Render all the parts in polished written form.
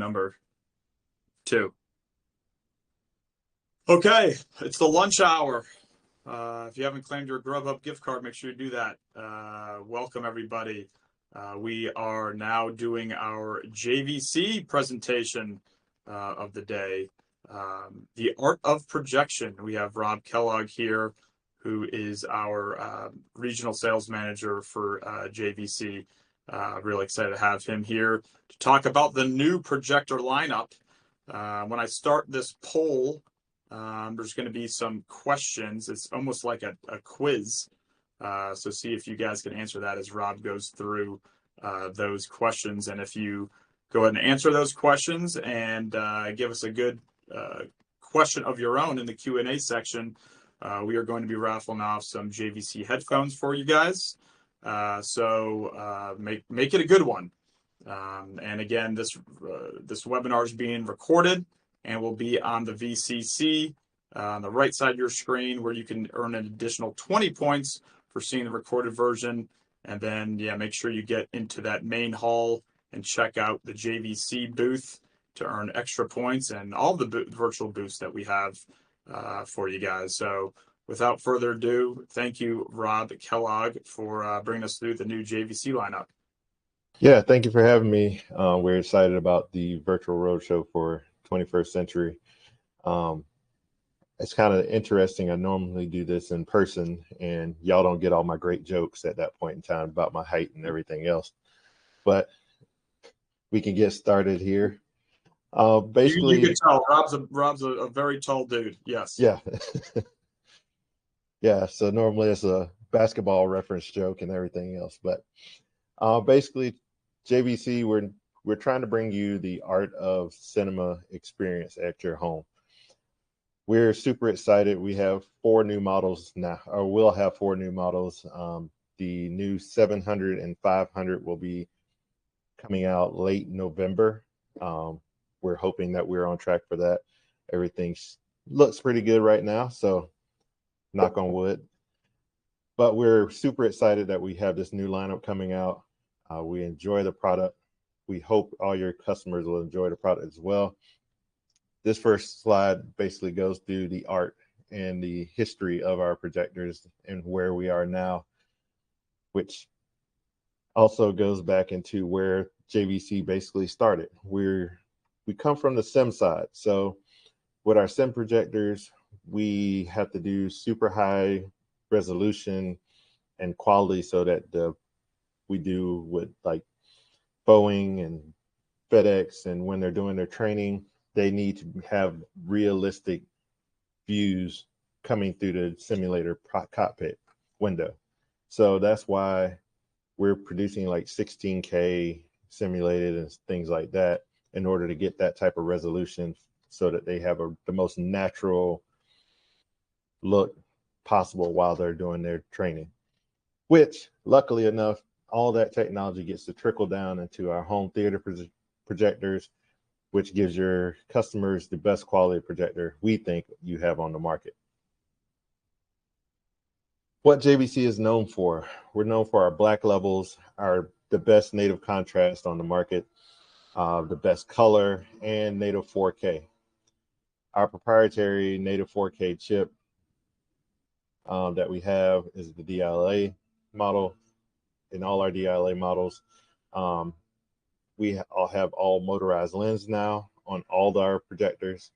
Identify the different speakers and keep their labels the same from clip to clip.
Speaker 1: number 2. Okay, it's the lunch hour. If you haven't claimed your Grubhub gift card, make sure you do that. Welcome, everybody. We are now doing our JVC presentation of the day. The Art of Projection. We have Rob Kellogg here, who is our regional sales manager for JVC. Really excited to have him here to talk about the new projector lineup. When I start this poll, there's going to be some questions. It's almost like a quiz. So see if you guys can answer that as Rob goes through those questions. And if you go ahead and answer those questions and give us a good question of your own in the Q&A section, we are going to be raffling off some JVC headphones for you guys. So make it a good one. And again, this webinar is being recorded and will be on the VCC on the right side of your screen, where you can earn an additional 20 points for seeing the recorded version. And then, make sure you get into that main hall and check out the JVC booth to earn extra points and all the virtual booths that we have for you guys. So without further ado, thank you, Rob Kellogg, for bringing us through the new JVC lineup.
Speaker 2: Yeah, thank you for having me. We're excited about the virtual roadshow for 21st century. It's kind of interesting. I normally do this in person, and y'all don't get all my great jokes at that point in time about my height and everything else. But we can get started here. Basically,
Speaker 1: you can tell Rob's a very tall dude. Yes.
Speaker 2: Yeah. Yeah. So normally it's a basketball reference joke and everything else, but basically, JVC, we're trying to bring you the art of cinema experience at your home. We're super excited. We have 4 new models now, or we'll have 4 new models. The new 700 and 500 will be coming out late November. We're hoping that we're on track for that. Everything looks pretty good right now, so knock on wood. But we're super excited that we have this new lineup coming out. We enjoy the product. We hope all your customers will enjoy the product as well. This first slide basically goes through the art and the history of our projectors and where we are now, which also goes back into where JVC basically started. We come from the sim side. So with our sim projectors, we have to do super high resolution and quality so that we do with like Boeing and FedEx, and when they're doing their training, they need to have realistic views coming through the simulator cockpit window. So that's why we're producing like 16K simulated and things like that in order to get that type of resolution so that they have the most natural look possible while they're doing their training, which luckily enough, all that technology gets to trickle down into our home theater projectors, which gives your customers the best quality projector we think you have on the market. What JVC is known for, we're known for our black levels, the best native contrast on the market, the best color, and native 4K. Our proprietary native 4K chip that we have is the DLA model. In all our DLA models, we all have all motorized lens now on all our projectors,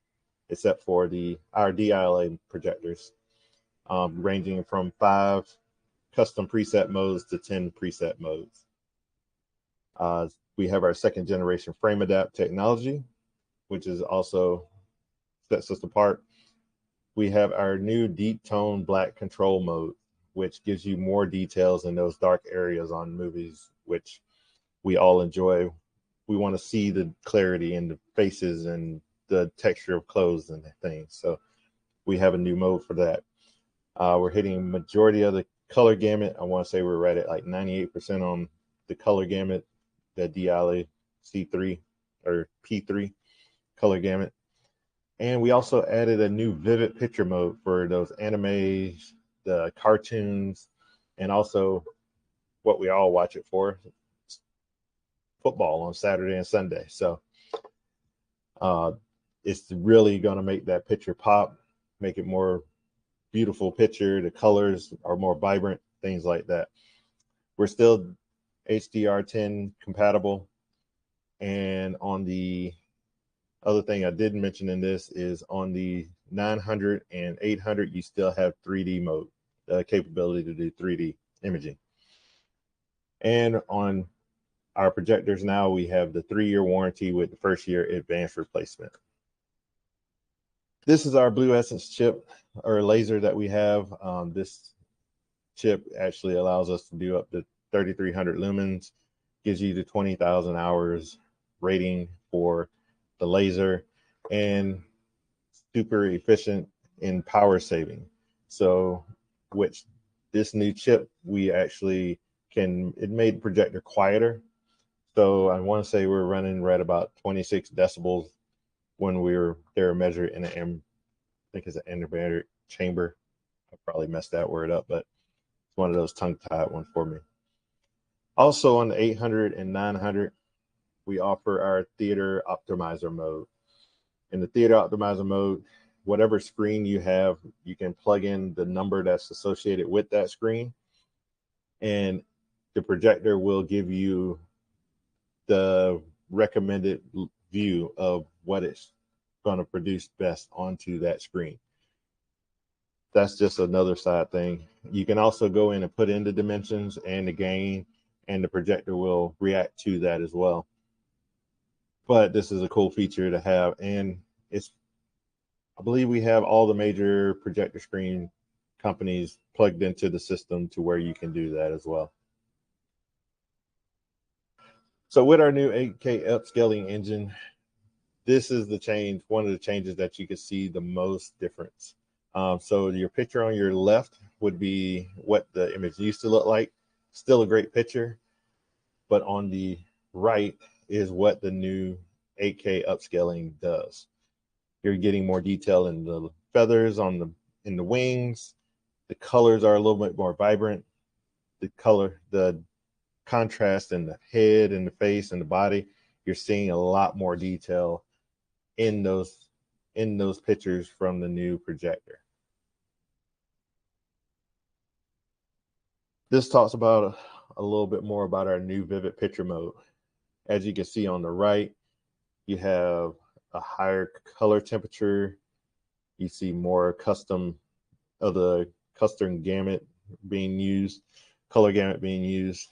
Speaker 2: except for our DLA projectors, ranging from 5 custom preset modes to 10 preset modes. We have our 2nd generation frame adapt technology, which is also sets us apart. We have our new deep tone black control mode, which gives you more details in those dark areas on movies, which we all enjoy. We want to see the clarity in the faces and the texture of clothes and things. So we have a new mode for that. We're hitting majority of the color gamut. I want to say we're right at like 98% on the color gamut, the DLA C3 or P3 color gamut. And we also added a new vivid picture mode for those animes, the cartoons, and also what we all watch it for, football on Saturday and Sunday. So It's really going to make that picture pop, make it more beautiful picture. The colors are more vibrant, things like that. We're still HDR10 compatible. And on the other thing I didn't mention in this is on the 900 and 800, you still have 3D mode, capability to do 3D imaging. And on our projectors now, we have the 3-year warranty with the first year advanced replacement. This is our Blue Essence chip or laser that we have. This chip actually allows us to do up to 3,300 lumens, gives you the 20,000 hours rating for the laser, and super efficient in power saving. So, which this new chip, we actually it made the projector quieter. So I want to say we're running right about 26 decibels when they were measured in I think it's an endometric chamber. I probably messed that word up, but it's one of those tongue-tied ones for me. Also on the 800 and 900, we offer our theater optimizer mode. In the theater optimizer mode, whatever screen you have, you can plug in the number that's associated with that screen, and the projector will give you the recommended view of what it's going to produce best onto that screen. That's just another side thing. You can also go in and put in the dimensions and the gain, and the projector will react to that as well. But this is a cool feature to have, and I believe we have all the major projector screen companies plugged into the system to where you can do that as well. So with our new 8K upscaling engine, this is one of the changes that you can see the most difference. So your picture on your left would be what the image used to look like. Still a great picture, but on the right is what the new 8K upscaling does. You're getting more detail in the feathers in the wings. The colors are a little bit more vibrant. The contrast in the head and the face and the body, you're seeing a lot more detail in those pictures from the new projector. This talks about a little bit more about our new vivid picture mode. As you can see on the right, you have a higher color temperature. You see more custom gamut being used, color gamut being used.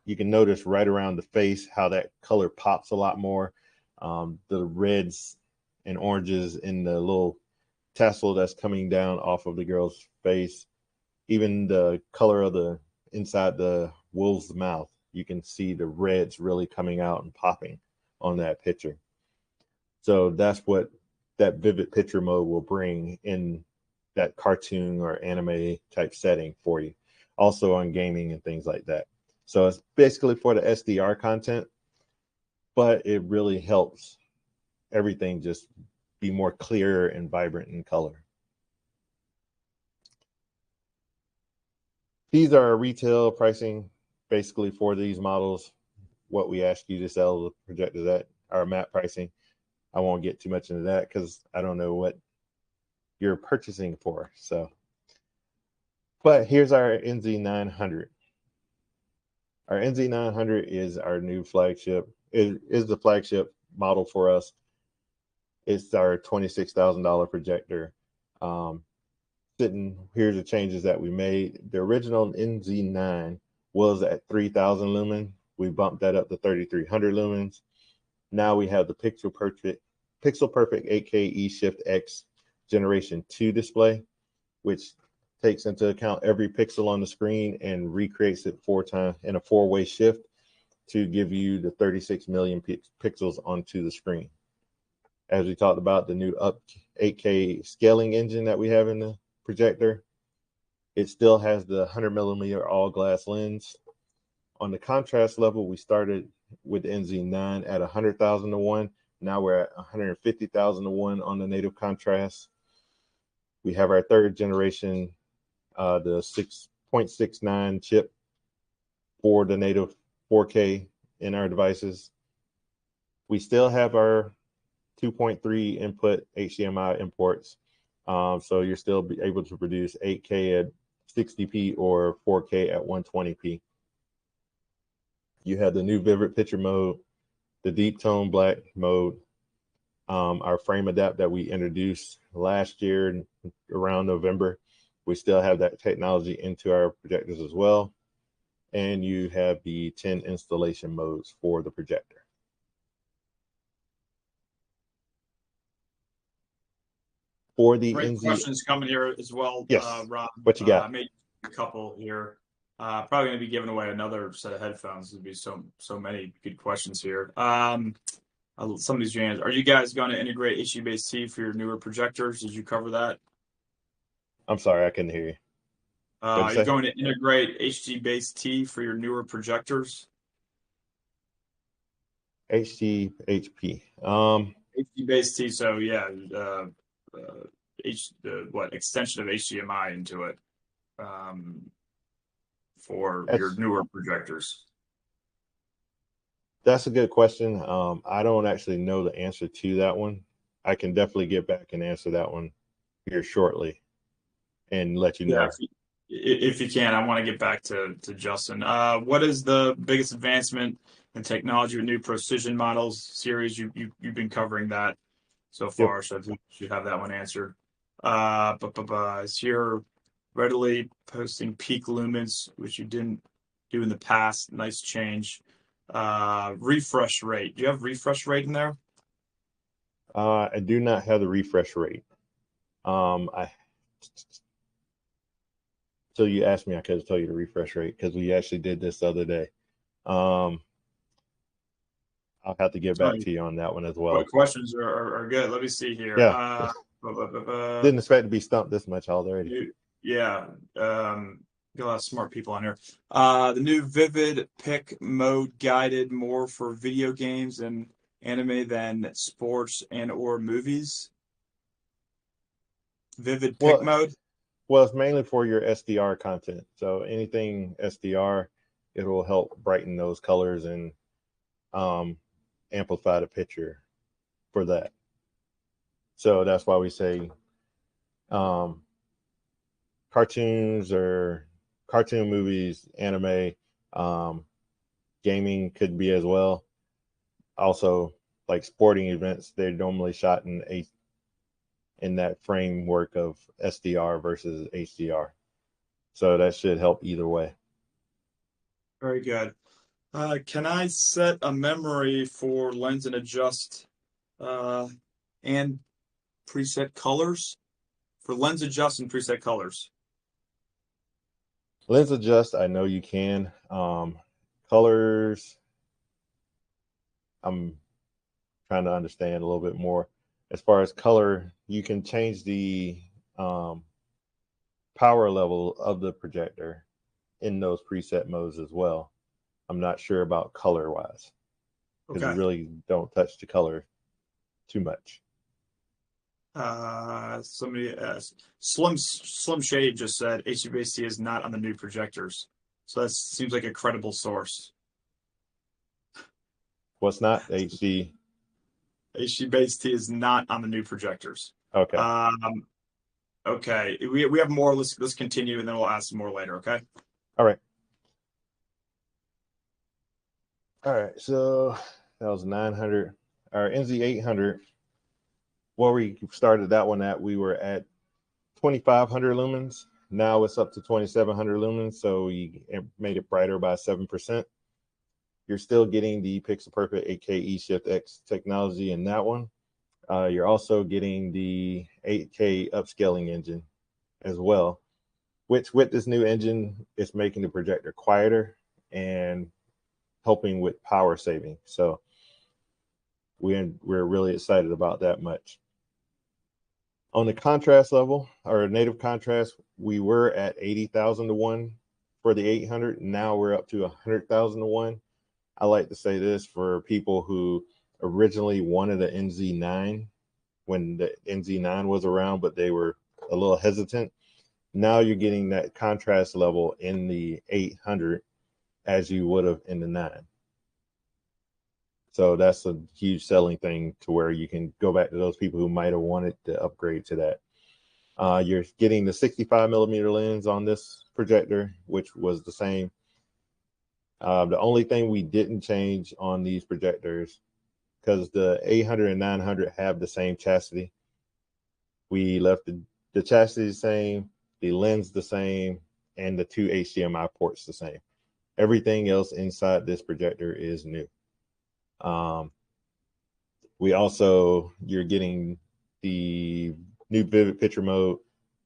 Speaker 2: You can notice right around the face how that color pops a lot more. The reds and oranges in the little tassel that's coming down off of the girl's face. Even the color of the inside the wolf's mouth, you can see the reds really coming out and popping on that picture. So that's what that vivid picture mode will bring in that cartoon or anime type setting for you. Also on gaming and things like that. So it's basically for the SDR content, but it really helps everything just be more clear and vibrant in color. These are retail pricing basically for these models, what we ask you to sell the projectors at, our map pricing. I won't get too much into that because I don't know what you're purchasing for. But here's our NZ900. Our NZ900 is our new flagship. It is the flagship model for us. It's our $26,000 projector. Here's the changes that we made. The original NZ9 was at 3,000 lumen. We bumped that up to 3,300 lumens. Now we have the Pixel Perfect 8K eShift X Generation 2 display, which takes into account every pixel on the screen and recreates it 4 times in a 4-way shift to give you the 36 million pixels onto the screen. As we talked about, the new 8K scaling engine that we have in the projector, it still has the 100 millimeter all glass lens. On the contrast level, we started with the NZ9 at 100,000 to 1. Now we're at 150,000 to 1 on the native contrast. We have our third generation, the 6.69 chip for the native 4K in our devices. We still have our 2.3 input HDMI imports. So you're still be able to produce 8K at 60p or 4K at 120p. You have the new vivid picture mode, the deep tone black mode, our frame adapt that we introduced last year around November. We still have that technology into our projectors as well. And you have the 10 installation modes for the projector. For the
Speaker 1: Great
Speaker 2: NZ,
Speaker 1: questions coming here as well,
Speaker 2: yes.
Speaker 1: Rob.
Speaker 2: What you got?
Speaker 1: I made a couple here. Probably going to be giving away another set of headphones. There'll be so many good questions here. Some of these jams. Are you guys going to integrate HD-based T for your newer projectors? Did you cover that?
Speaker 2: I'm sorry, I couldn't hear you.
Speaker 1: Are you going to integrate HD-based T for your newer projectors?
Speaker 2: HD-HP.
Speaker 1: HD-based T. So yeah, extension of HDMI into it for your newer projectors?
Speaker 2: That's a good question. I don't actually know the answer to that one. I can definitely get back and answer that one here shortly and let you know.
Speaker 1: Yeah, if you can, I want to get back to Justin. What is the biggest advancement in technology with new precision models series? You've been covering that so far, yep. So I think you should have that one answered. Is here readily posting peak lumens, which you didn't do in the past. Nice change. Refresh rate. Do you have refresh rate in there?
Speaker 2: I do not have the refresh rate. So you asked me, I could tell you the refresh rate because we actually did this the other day. I'll have to get back to you on that one as well.
Speaker 1: Questions are good. Let me see here.
Speaker 2: Yeah. Didn't expect to be stumped this much already.
Speaker 1: Yeah. Got a lot of smart people on here. The new Vivid Pick mode guided more for video games and anime than sports and or movies. Vivid Pick mode.
Speaker 2: Well, it's mainly for your SDR content. So anything SDR, it will help brighten those colors and amplify the picture for that. So that's why we say cartoons or cartoon movies, anime, gaming could be as well. Also, like sporting events, they're normally shot in that framework of SDR versus HDR. So that should help either way.
Speaker 1: Very good. Can I set a memory for lens and adjust and preset colors? For lens adjust and preset colors.
Speaker 2: Lens adjust, I know you can. Colors, I'm trying to understand a little bit more. As far as color, you can change the power level of the projector in those preset modes as well. I'm not sure about color wise because we really don't touch the color too much.
Speaker 1: Somebody asked, Slim Shade just said HDBaseT is not on the new projectors. So that seems like a credible source.
Speaker 2: What's not? HDBaseT
Speaker 1: is not on the new projectors.
Speaker 2: Okay.
Speaker 1: Okay. We have more. Let's continue and then we'll ask some more later. Okay.
Speaker 2: All right. All right. So that was 900. Our NZ800. Where we started that one at, we were at 2,500 lumens. Now it's up to 2,700 lumens. So we made it brighter by 7%. You're still getting the Pixel Perfect 8K eShift X technology in that one. You're also getting the 8K upscaling engine as well, which with this new engine, it's making the projector quieter and helping with power saving. So we're really excited about that much. On the contrast level, or native contrast, we were at 80,000 to 1 for the 800. Now we're up to 100,000 to 1. I like to say this for people who originally wanted an NZ9 when the NZ9 was around, but they were a little hesitant. Now you're getting that contrast level in the 800 as you would have in the 9. So that's a huge selling thing to where you can go back to those people who might have wanted to upgrade to that. You're getting the 65 millimeter lens on this projector, which was the same. The only thing we didn't change on these projectors, because the 800 and 900 have the same chassis, we left the chassis the same, the lens the same, and the two HDMI ports the same. Everything else inside this projector is new. You're getting the new vivid picture mode,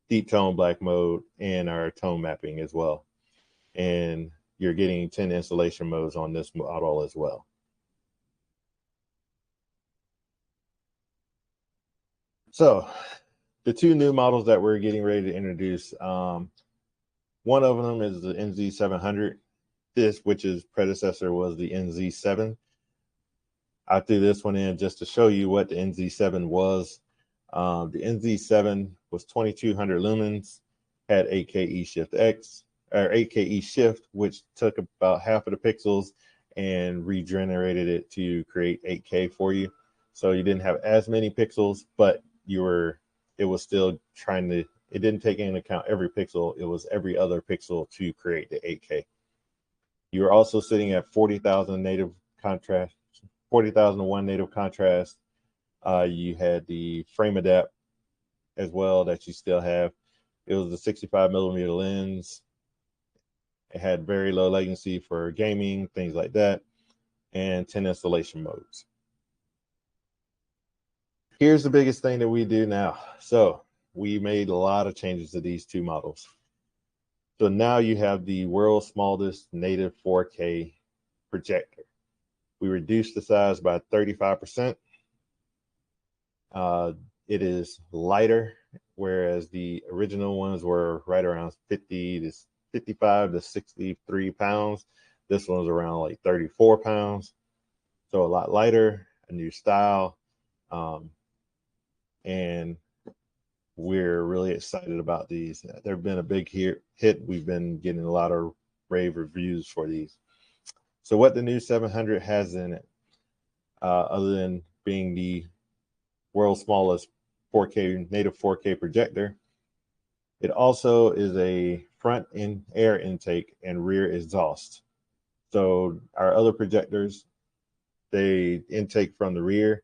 Speaker 2: deep tone black mode, and our tone mapping as well. And you're getting 10 installation modes on this model as well. So the two new models that we're getting ready to introduce, one of them is the NZ700. Which is predecessor, was the NZ7. I threw this one in just to show you what the NZ7 was. The NZ7 was 2200 lumens, had 8K E Shift X, or 8K E Shift, which took about half of the pixels and regenerated it to create 8K for you. So you didn't have as many pixels, but it was still it didn't take into account every pixel. It was every other pixel to create the 8K. You are also sitting at 40,000 native contrast, 40,001 native contrast. You had the frame adapt as well that you still have. It was the 65 millimeter lens. It had very low latency for gaming, things like that, and 10 installation modes. Here's the biggest thing that we do now. So we made a lot of changes to these two models. So now you have the world's smallest native 4K projector. We reduced the size by 35%. It is lighter, whereas the original ones were right around 55 to 63 pounds. This one's around like 34 pounds. So a lot lighter, a new style. And we're really excited about these. They've been a big hit. We've been getting a lot of rave reviews for these. So what the new 700 has in it, other than being the world's smallest 4K native 4K projector, it also is a front end air intake and rear exhaust. So our other projectors, they intake from the rear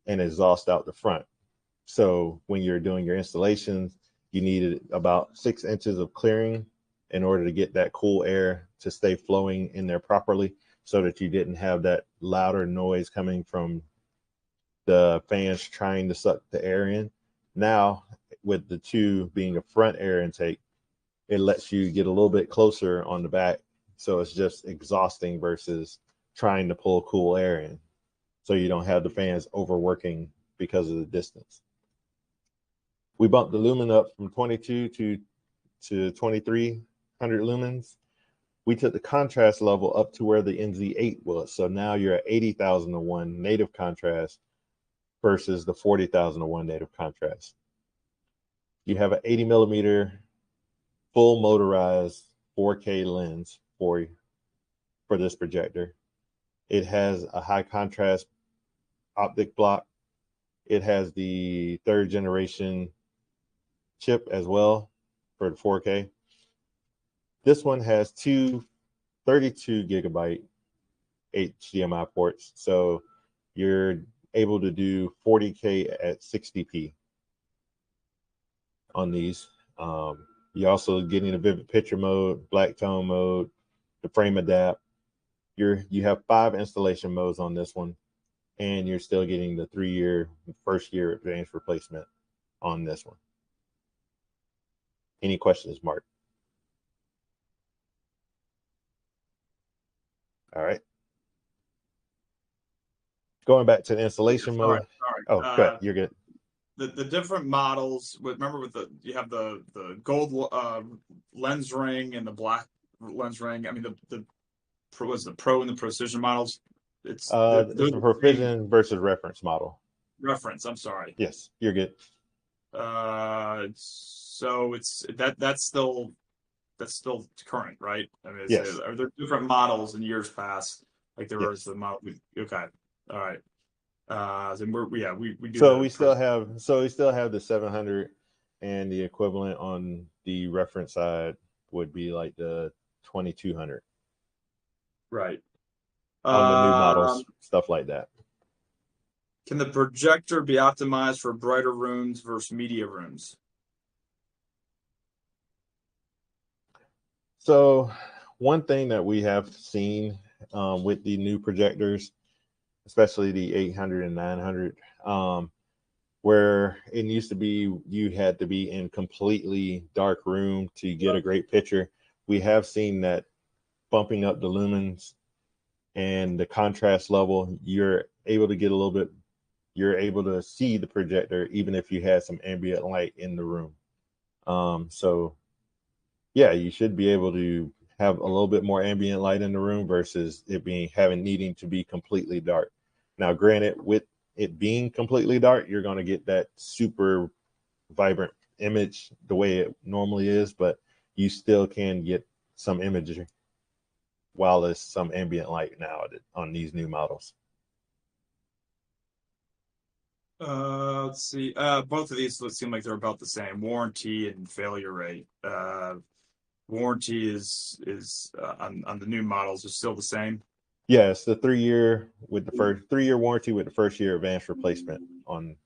Speaker 2: and exhaust out the front. So when you're doing your installations, you needed about 6 inches of clearing in order to get that cool air to stay flowing in there properly, so that you didn't have that louder noise coming from the fans trying to suck the air in. Now, with the two being a front air intake, it lets you get a little bit closer on the back. So it's just exhausting versus trying to pull cool air in. So you don't have the fans overworking because of the distance. We bumped the lumen up from 22 to 2300 lumens. We took the contrast level up to where the NZ8 was. So now you're at 80,001 native contrast versus the 40,001 native contrast. You have an 80 millimeter full motorized 4K lens for this projector. It has a high contrast optic block. It has the 3rd generation chip as well for the 4K. This one has two 32 gigabyte HDMI ports, so you're able to do 40K at 60p on these. You're also getting a vivid picture mode, black tone mode, the frame adapt. You have 5 installation modes on this one, and you're still getting the 3-year first year advanced replacement on this one. Any questions, Mark? All right. Going back to the installation mode.
Speaker 1: Sorry.
Speaker 2: Oh, good. You're good.
Speaker 1: The different models. Remember, you have the gold lens ring and the black lens ring. I mean, the Pro and the Precision models.
Speaker 2: It's the Precision versus reference model.
Speaker 1: Reference. I'm sorry.
Speaker 2: Yes, you're good.
Speaker 1: So it's that's still current, right? I mean,
Speaker 2: yes.
Speaker 1: Are there different models in years past? Like there was the model. Okay. All right. Then we do
Speaker 2: So
Speaker 1: the
Speaker 2: we still have the 700, and the equivalent on the reference side would be like the 2200
Speaker 1: right.
Speaker 2: on the new
Speaker 1: Um,
Speaker 2: models, stuff like that.
Speaker 1: can the projector be optimized for brighter rooms versus media rooms?
Speaker 2: So one thing that we have seen with the new projectors, especially the 800 and 900, where it used to be you had to be in completely dark room to get a great picture. We have seen that bumping up the lumens and the contrast level, you're able to get a little bit, you're able to see the projector even if you had some ambient light in the room. So yeah, you should be able to have a little bit more ambient light in the room versus it needing to be completely dark. Now, granted, with it being completely dark, you're going to get that super vibrant image the way it normally is, but you still can get some imagery while there's some ambient light now on these new models.
Speaker 1: Let's see. Both of these seem like they're about the same. Warranty and failure rate. Warranty is on the new models is still the same.
Speaker 2: Yes, the 3-year with the first 3-year warranty with the first year advanced replacement on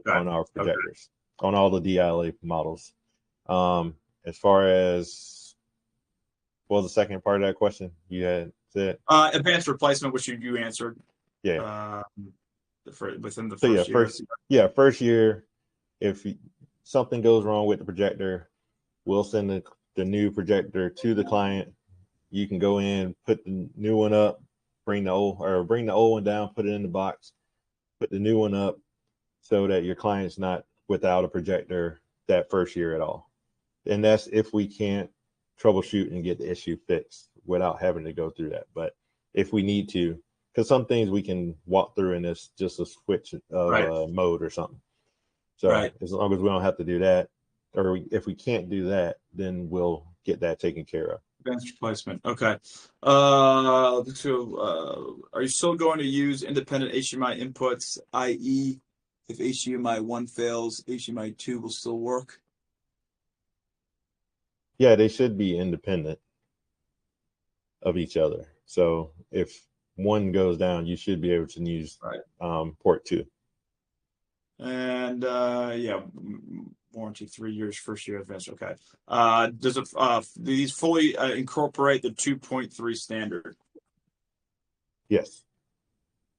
Speaker 2: our projectors, on all the DILA models. As far as what was the second part of that question you had said?
Speaker 1: Advanced replacement, which you answered.
Speaker 2: Yeah.
Speaker 1: Within the first
Speaker 2: year. First year, if something goes wrong with the projector, we'll send the new projector to the client. You can go in, put the new one up, bring the old one down, put it in the box, put the new one up, so that your client's not without a projector that first year at all. And that's if we can't troubleshoot and get the issue fixed without having to go through that. But if we need to, because some things we can walk through and it's just a switch of mode or something. So as long as we don't have to do that, or if we can't do that, then we'll get that taken care of.
Speaker 1: Advanced replacement. Okay. Are you still going to use independent HDMI inputs, i.e., if HDMI 1 fails, HDMI 2 will still work?
Speaker 2: Yeah, they should be independent of each other. So if one goes down, you should be able to use port 2.
Speaker 1: And warranty 3 years, first year advanced. Okay. Does it these fully incorporate the 2.3 standard?
Speaker 2: Yes.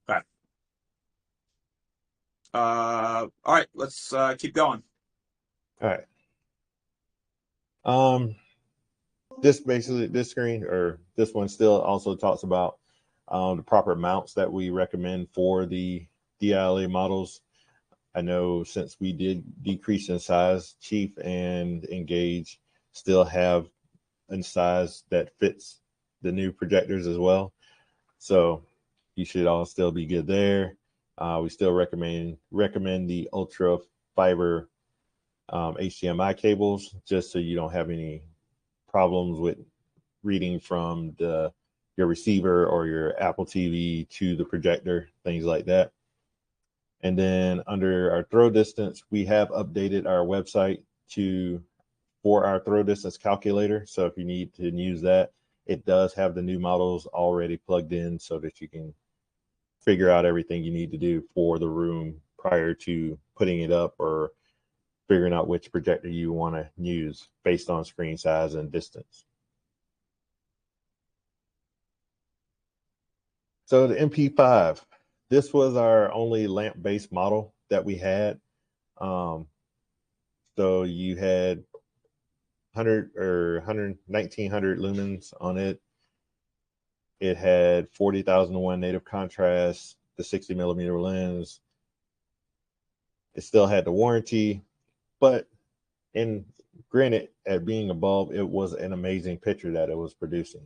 Speaker 1: Okay. All right, let's keep going.
Speaker 2: All right. This screen or this one still also talks about the proper mounts that we recommend for the DILA models. I know since we did decrease in size, Chief and Engage still have a size that fits the new projectors as well. So you should all still be good there. We still recommend the ultra fiber HDMI cables, just so you don't have any problems with reading from your receiver or your Apple TV to the projector, things like that. And then under our throw distance, we have updated our website for our throw distance calculator. So if you need to use that, it does have the new models already plugged in so that you can figure out everything you need to do for the room prior to putting it up or figuring out which projector you want to use based on screen size and distance. So the MP5, this was our only lamp-based model that we had. So you had 1900 lumens on it. It had 40,001 native contrast, the 60 millimeter lens. It still had the warranty, but granted, at being a bulb, it was an amazing picture that it was producing.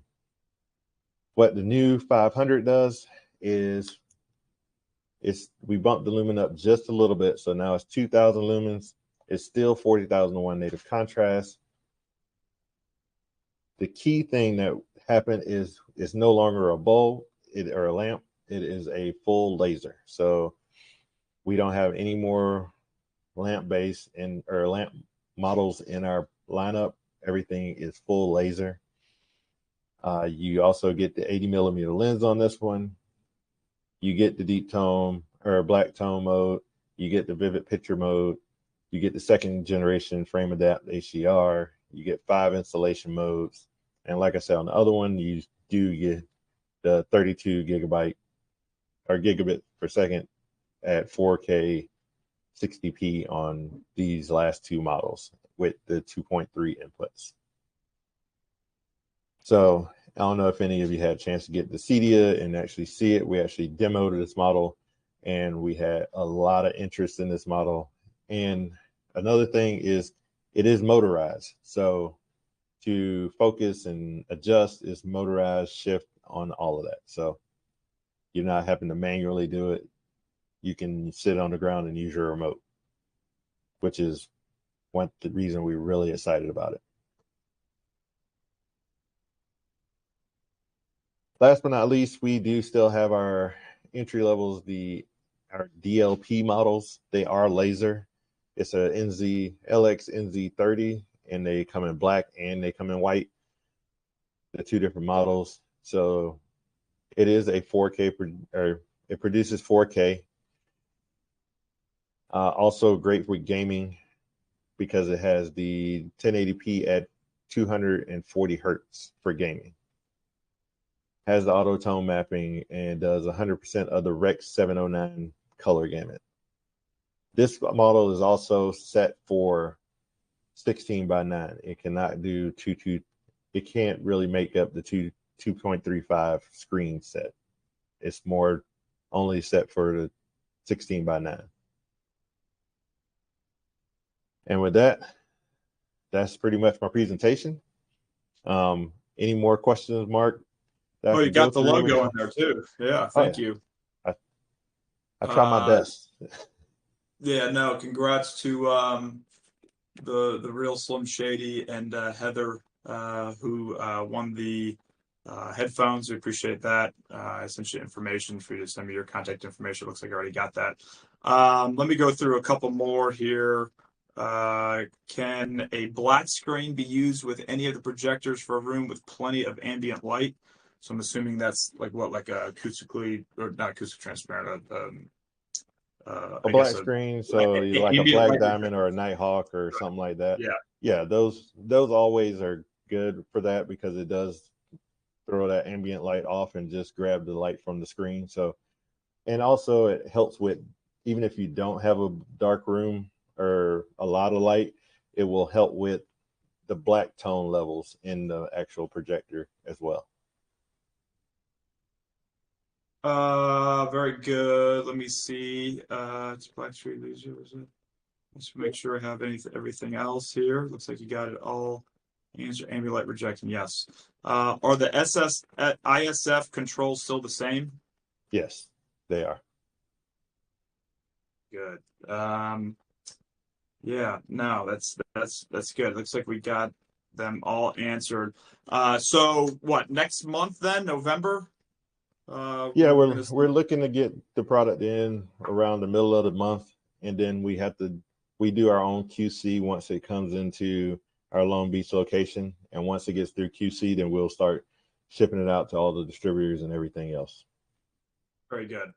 Speaker 2: What the new 500 does is we bumped the lumen up just a little bit. So now it's 2000 lumens. It's still 40,001 native contrast. The key thing that happened is it's no longer a bulb or a lamp. it is a full laser. So we don't have any more lamp base or lamp models in our lineup. Everything is full laser. You also get the 80 millimeter lens on this one. You get the deep tone or black tone mode. You get the vivid picture mode. You get the second generation frame adapt HDR. You get 5 installation modes. And like I said, on the other one, you do get the 32 gigabyte or gigabit per second at 4K 60p on these last two models with the 2.3 inputs. So I don't know if any of you had a chance to get the CEDIA and actually see it. We actually demoed this model and we had a lot of interest in this model. And another thing is it is motorized. So to focus and adjust is motorized shift on all of that. So you're not having to manually do it. You can sit on the ground and use your remote, which is the reason we're really excited about it. Last but not least, we do still have our entry levels, our DLP models. They are laser. It's a LX NZ30, and they come in black and they come in white. The two different models. So it is a 4K, or it produces 4K. Also great for gaming because it has the 1080p at 240 hertz for gaming. Has the auto tone mapping and does 100% of the Rec 709 color gamut. This model is also set for 16:9. It cannot do it can't really make up the 2.35 screen set. It's more only set for the 16:9. And with that, that's pretty much my presentation. Any more questions, Mark?
Speaker 1: Oh, you got the logo in there too. Yeah, thank you.
Speaker 2: I try my best.
Speaker 1: Yeah, no, congrats to the real Slim Shady and Heather who won the headphones. We appreciate that. I sent you information for you to send me your contact information. Looks like I already got that. Let me go through a couple more here. Can a black screen be used with any of the projectors for a room with plenty of ambient light? So I'm assuming that's like a acoustically, or not acoustic transparent,
Speaker 2: a black screen, so like a black diamond or a Nighthawk or something like that. Yeah, those always are good for that because it does throw that ambient light off and just grab the light from the screen. So, and also it helps with, even if you don't have a dark room or a lot of light, it will help with the black tone levels in the actual projector as well.
Speaker 1: Very good. Let me see. It's Black Street Leisure, is it? Let's make sure I have everything else here. Looks like you got it all. Answer ambient light rejection. Yes. Are the ISF controls still the same?
Speaker 2: Yes, they are.
Speaker 1: Good. Yeah, no, that's good. Looks like we got them all answered. So what, next month then, November?
Speaker 2: Yeah, we're looking to get the product in around the middle of the month, and then we do our own QC once it comes into our Long Beach location, and once it gets through QC, then we'll start shipping it out to all the distributors and everything else.
Speaker 1: Very good.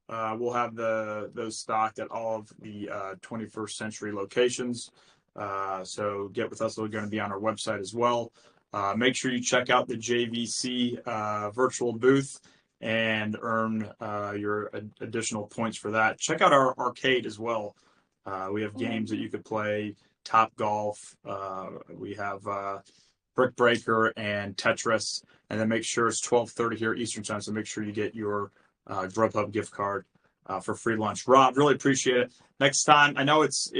Speaker 1: We'll have those stocked at all of the 21st Century locations. So get with us. They're going to be on our website as well. Make sure you check out the JVC virtual booth and earn your additional points for that. Check out our arcade as well. We have games that you could play, Top Golf. We have Brick Breaker and Tetris. And then make sure it's 12:30 here Eastern time. So make sure you get your Grubhub gift card for free lunch. Rob, really appreciate it. Next time, I know it's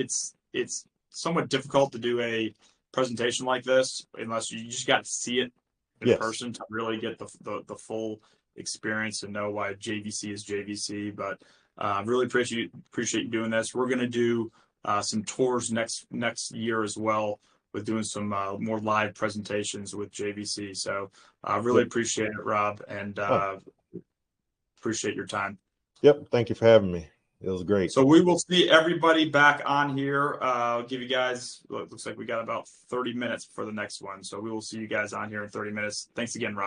Speaker 1: somewhat difficult to do a presentation like this unless you just got to see it in person to really get the full experience and know why JVC is JVC. But really appreciate you doing this. We're going to do some tours next year as well, with doing some more live presentations with JVC. So really appreciate it, Rob, and appreciate your time.
Speaker 2: Yep. Thank you for having me. It was great.
Speaker 1: So we will see everybody back on here. I'll give you guys, well, it looks like we got about 30 minutes for the next one. So we will see you guys on here in 30 minutes. Thanks again, Rob.